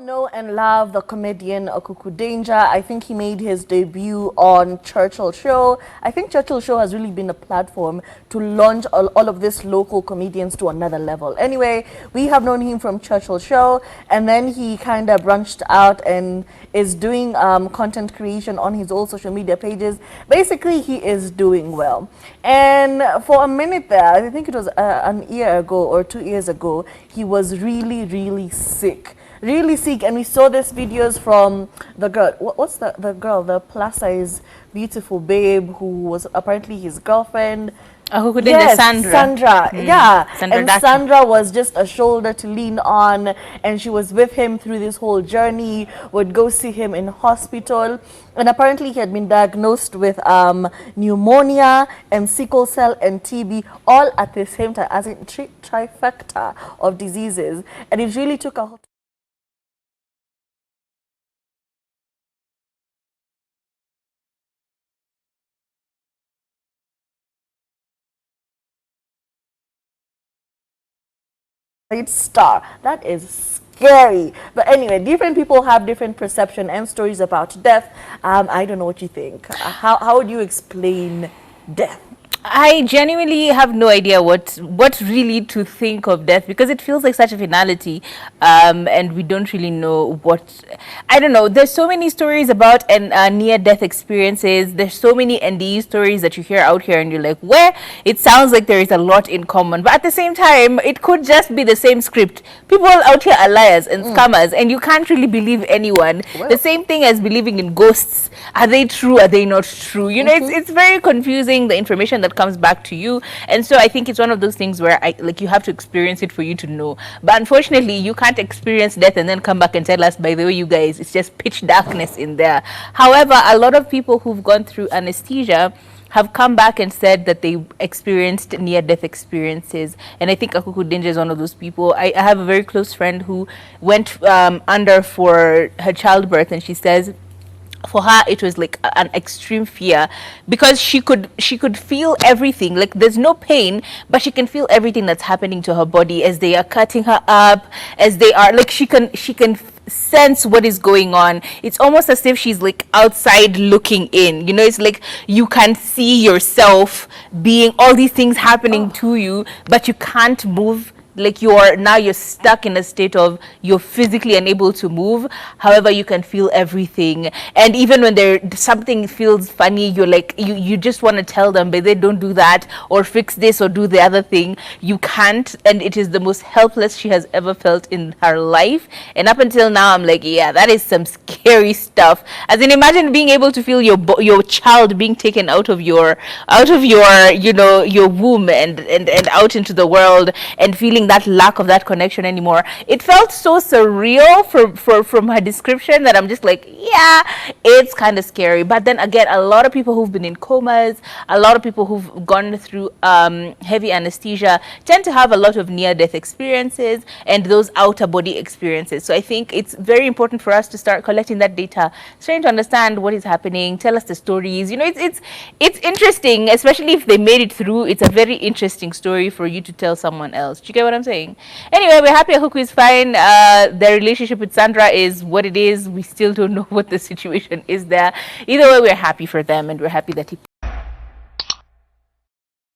know and love the comedian Akuku Danger. I think he made his debut on Churchill Show. I think Churchill Show has really been a platform to launch all of these local comedians to another level. Anyway, we have known him from Churchill Show, and then he kind of branched out and is doing content creation on his own social media pages. Basically, he is doing well. And for a minute there, I think it was an year ago or 2 years ago, he was really sick. Really sick, and we saw these videos from the girl. What's the girl? The plus size beautiful babe who was apparently his girlfriend. Who did the Sandra? Sandra, yeah. Sandra and Daki. Sandra was just a shoulder to lean on, and she was with him through this whole journey, would go see him in hospital. And apparently he had been diagnosed with pneumonia and sickle cell and TB all at the same time, as in trifecta of diseases. And it really took a star. That is scary. But anyway, different people have different perception and stories about death. I don't know what you think. How would you explain death? I genuinely have no idea what really to think of death, because it feels like such a finality, and we don't really know what. I don't know. There's so many stories about near-death experiences. There's so many NDE stories that you hear out here, and you're like, where? It sounds like there is a lot in common, but at the same time, it could just be the same script. People out here are liars and scammers, and you can't really believe anyone. Well, the same thing as believing in ghosts. Are they true? Are they not true? You know, it's very confusing, the information that comes back to you. And so I think it's one of those things where you have to experience it for you to know. But unfortunately, you can't experience death and then come back and tell us, by the way, you guys, it's just pitch darkness in there. However, a lot of people who've gone through anesthesia have come back and said that they experienced near-death experiences. And I think Akuku Danger is one of those people. I have a very close friend who went under for her childbirth, and she says for her it was like an extreme fear, because she could feel everything. Like, there's no pain, but she can feel everything that's happening to her body as they are cutting her up, as they are like, she can sense what is going on. It's almost as if she's like outside looking in, you know. It's like you can see yourself being all these things happening to you, but you can't move. Like, you're stuck in a state of you're physically unable to move. However, you can feel everything. And even when something feels funny, you're like, you just want to tell them, but they don't do that, or fix this, or do the other thing. You can't. And it is the most helpless she has ever felt in her life. And up until now, I'm like, yeah, that is some scary stuff. As in, imagine being able to feel your child being taken out of your you know, your womb and out into the world, and feeling that lack of that connection anymore. It felt so surreal from her description that I'm just like, yeah, it's kind of scary. But then again, a lot of people who've been in comas, a lot of people who've gone through heavy anesthesia tend to have a lot of near-death experiences and those outer body experiences. So I think it's very important for us to start collecting that data, trying to understand what is happening, tell us the stories. You know, it's interesting, especially if they made it through. It's a very interesting story for you to tell someone else. Do you get what I'm saying? Anyway, we're happy Akuku is fine. Their relationship with Sandra is what it is. We still don't know what the situation is there. Either way, we're happy for them, and we're happy that he